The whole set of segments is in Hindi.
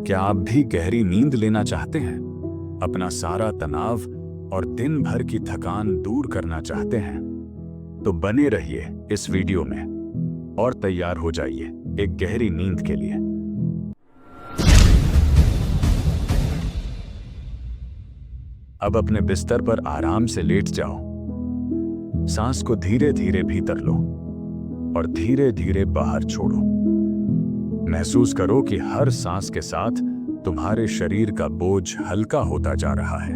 क्या आप भी गहरी नींद लेना चाहते हैं? अपना सारा तनाव और दिन भर की थकान दूर करना चाहते हैं? तो बने रहिए इस वीडियो में और तैयार हो जाइए एक गहरी नींद के लिए। अब अपने बिस्तर पर आराम से लेट जाओ। सांस को धीरे धीरे भीतर लो और धीरे धीरे बाहर छोड़ो। महसूस करो कि हर सांस के साथ तुम्हारे शरीर का बोझ हल्का होता जा रहा है।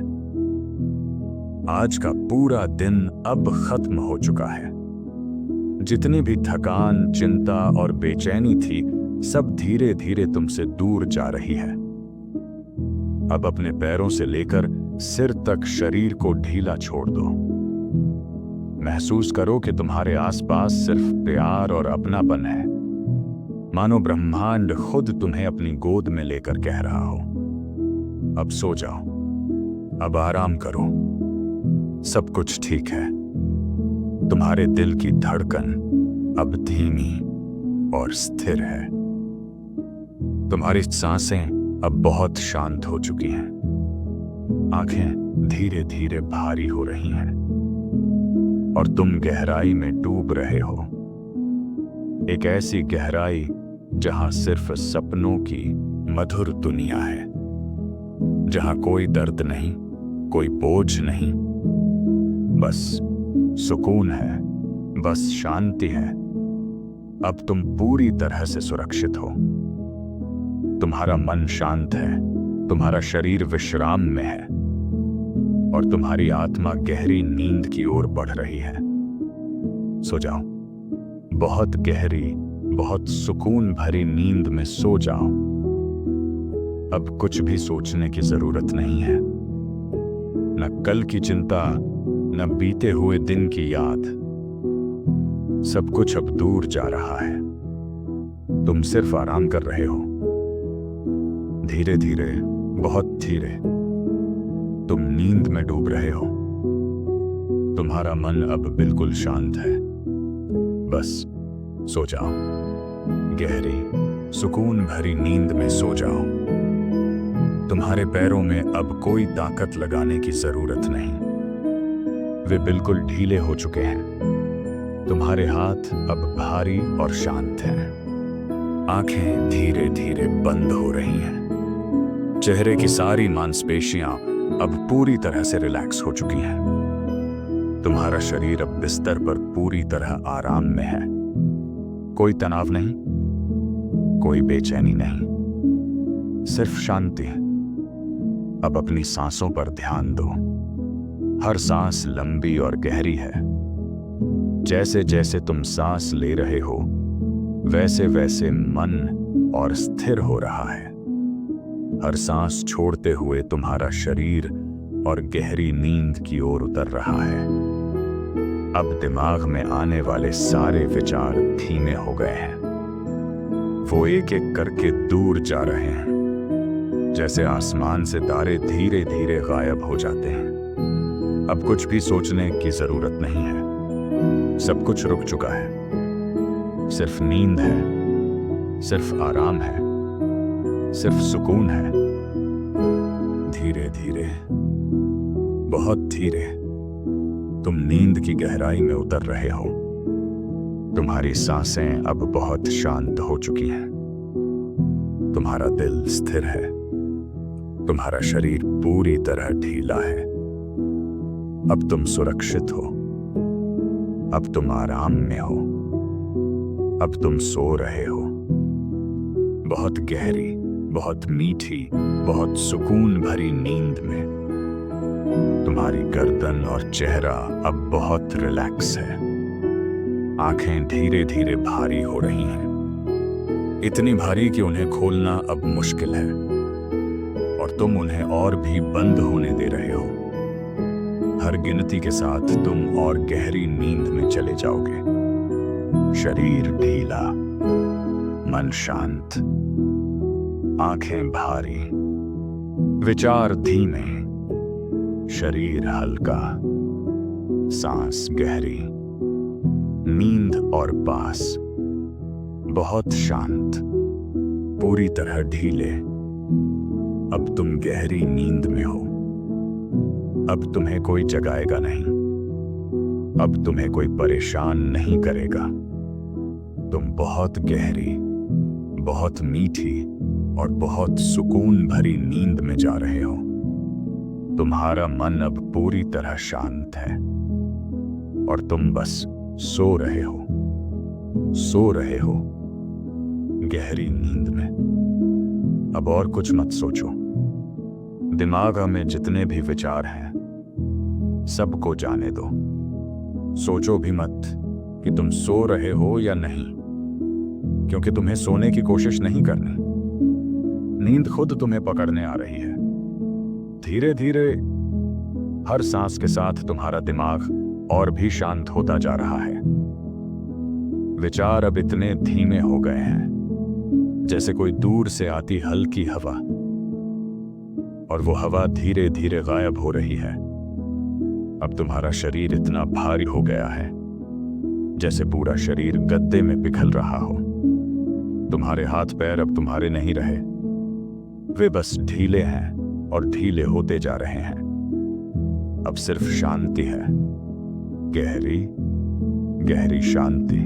आज का पूरा दिन अब खत्म हो चुका है। जितनी भी थकान, चिंता और बेचैनी थी, सब धीरे धीरे तुमसे दूर जा रही है। अब अपने पैरों से लेकर सिर तक शरीर को ढीला छोड़ दो। महसूस करो कि तुम्हारे आसपास सिर्फ प्यार और अपनापन है, मानो ब्रह्मांड खुद तुम्हें अपनी गोद में लेकर कह रहा हो, अब सो जाओ, अब आराम करो, सब कुछ ठीक है। तुम्हारे दिल की धड़कन अब धीमी और स्थिर है। तुम्हारी सांसें अब बहुत शांत हो चुकी हैं। आंखें धीरे धीरे भारी हो रही हैं और तुम गहराई में डूब रहे हो। एक ऐसी गहराई जहां सिर्फ सपनों की मधुर दुनिया है, जहां कोई दर्द नहीं, कोई बोझ नहीं, बस सुकून है, बस शांति है। अब तुम पूरी तरह से सुरक्षित हो। तुम्हारा मन शांत है, तुम्हारा शरीर विश्राम में है और तुम्हारी आत्मा गहरी नींद की ओर बढ़ रही है। सो जाओ, बहुत गहरी, बहुत सुकून भरी नींद में सो जाओ। अब कुछ भी सोचने की जरूरत नहीं है, न कल की चिंता, न बीते हुए दिन की याद। सब कुछ अब दूर जा रहा है। तुम सिर्फ आराम कर रहे हो। धीरे धीरे, बहुत धीरे तुम नींद में डूब रहे हो। तुम्हारा मन अब बिल्कुल शांत है। बस सो जाओ, गहरी सुकून भरी नींद में सो जाओ। तुम्हारे पैरों में अब कोई ताकत लगाने की जरूरत नहीं, वे बिल्कुल ढीले हो चुके हैं। तुम्हारे हाथ अब भारी और शांत हैं। आंखें धीरे धीरे बंद हो रही हैं। चेहरे की सारी मांसपेशियां अब पूरी तरह से रिलैक्स हो चुकी हैं। तुम्हारा शरीर अब बिस्तर पर पूरी तरह आराम में है। कोई तनाव नहीं, कोई बेचैनी नहीं, सिर्फ शांति। अब अपनी सांसों पर ध्यान दो। हर सांस लंबी और गहरी है। जैसे जैसे तुम सांस ले रहे हो, वैसे वैसे मन और स्थिर हो रहा है। हर सांस छोड़ते हुए तुम्हारा शरीर और गहरी नींद की ओर उतर रहा है। अब दिमाग में आने वाले सारे विचार धीमे हो गए हैं। वो एक एक करके दूर जा रहे हैं, जैसे आसमान से तारे धीरे धीरे गायब हो जाते हैं। अब कुछ भी सोचने की जरूरत नहीं है। सब कुछ रुक चुका है। सिर्फ नींद है, सिर्फ आराम है, सिर्फ सुकून है। धीरे धीरे, बहुत धीरे तुम नींद की गहराई में उतर रहे हो। तुम्हारी सांसें अब बहुत शांत हो चुकी हैं। तुम्हारा दिल स्थिर है। तुम्हारा शरीर पूरी तरह ढीला है। अब तुम सुरक्षित हो। अब तुम आराम में हो। अब तुम सो रहे हो। बहुत गहरी, बहुत मीठी, बहुत सुकून भरी नींद में। तुम्हारी गर्दन और चेहरा अब बहुत रिलैक्स है। आंखें धीरे धीरे भारी हो रही हैं, इतनी भारी कि उन्हें खोलना अब मुश्किल है और तुम उन्हें और भी बंद होने दे रहे हो। हर गिनती के साथ तुम और गहरी नींद में चले जाओगे। शरीर ढीला, मन शांत, आंखें भारी, विचार धीमे, शरीर हल्का, सांस गहरी, नींद और पास, बहुत शांत, पूरी तरह ढीले, अब तुम गहरी नींद में हो। अब तुम्हें कोई जगाएगा नहीं। अब तुम्हें कोई परेशान नहीं करेगा। तुम बहुत गहरी, बहुत मीठी और बहुत सुकून भरी नींद में जा रहे हो। तुम्हारा मन अब पूरी तरह शांत है और तुम बस सो रहे हो, सो रहे हो गहरी नींद में। अब और कुछ मत सोचो। दिमाग में जितने भी विचार हैं सबको जाने दो। सोचो भी मत कि तुम सो रहे हो या नहीं, क्योंकि तुम्हें सोने की कोशिश नहीं करनी। नींद खुद तुम्हें पकड़ने आ रही है। धीरे धीरे हर सांस के साथ तुम्हारा दिमाग और भी शांत होता जा रहा है। विचार अब इतने धीमे हो गए हैं जैसे कोई दूर से आती हल्की हवा, और वो हवा धीरे धीरे गायब हो रही है। अब तुम्हारा शरीर इतना भारी हो गया है जैसे पूरा शरीर गद्दे में पिघल रहा हो। तुम्हारे हाथ पैर अब तुम्हारे नहीं रहे, वे बस ढीले हैं और ढीले होते जा रहे हैं। अब सिर्फ शांति है, गहरी गहरी शांति।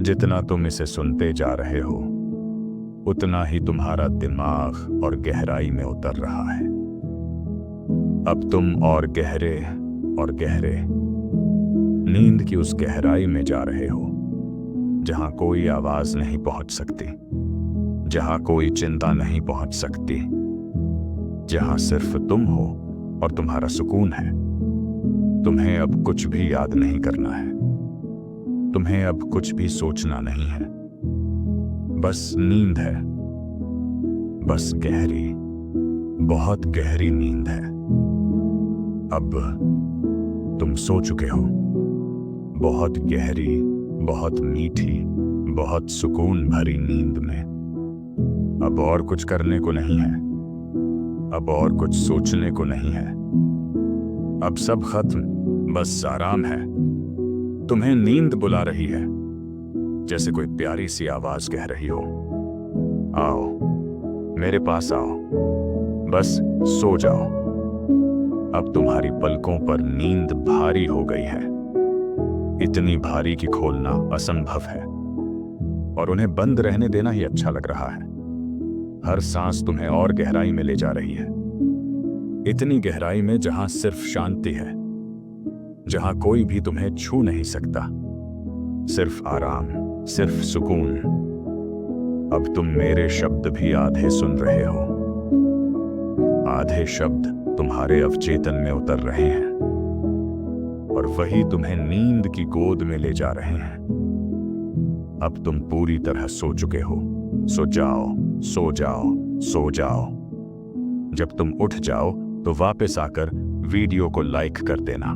जितना तुम इसे सुनते जा रहे हो उतना ही तुम्हारा दिमाग और गहराई में उतर रहा है। अब तुम और गहरे और गहरे नींद की उस गहराई में जा रहे हो जहां कोई आवाज नहीं पहुंच सकती, जहां कोई चिंता नहीं पहुंच सकती, जहां सिर्फ तुम हो और तुम्हारा सुकून है। तुम्हें अब कुछ भी याद नहीं करना है, तुम्हें अब कुछ भी सोचना नहीं है। बस नींद है, बस गहरी, बहुत गहरी नींद है। अब तुम सो चुके हो, बहुत गहरी, बहुत मीठी, बहुत सुकून भरी नींद में। अब और कुछ करने को नहीं है, अब और कुछ सोचने को नहीं है। अब सब खत्म, बस आराम है। तुम्हें नींद बुला रही है, जैसे कोई प्यारी सी आवाज कह रही हो, आओ मेरे पास आओ, बस सो जाओ। अब तुम्हारी पलकों पर नींद भारी हो गई है, इतनी भारी कि खोलना असंभव है, और उन्हें बंद रहने देना ही अच्छा लग रहा है। हर सांस तुम्हें और गहराई में ले जा रही है, इतनी गहराई में जहां सिर्फ शांति है, जहां कोई भी तुम्हें छू नहीं सकता, सिर्फ आराम, सिर्फ सुकून। अब तुम मेरे शब्द भी आधे सुन रहे हो, आधे शब्द तुम्हारे अवचेतन में उतर रहे हैं और वही तुम्हें नींद की गोद में ले जा रहे हैं। अब तुम पूरी तरह सो चुके हो। सो जाओ, सो जाओ, सो जाओ। जब तुम उठ जाओ तो वापस आकर वीडियो को लाइक कर देना।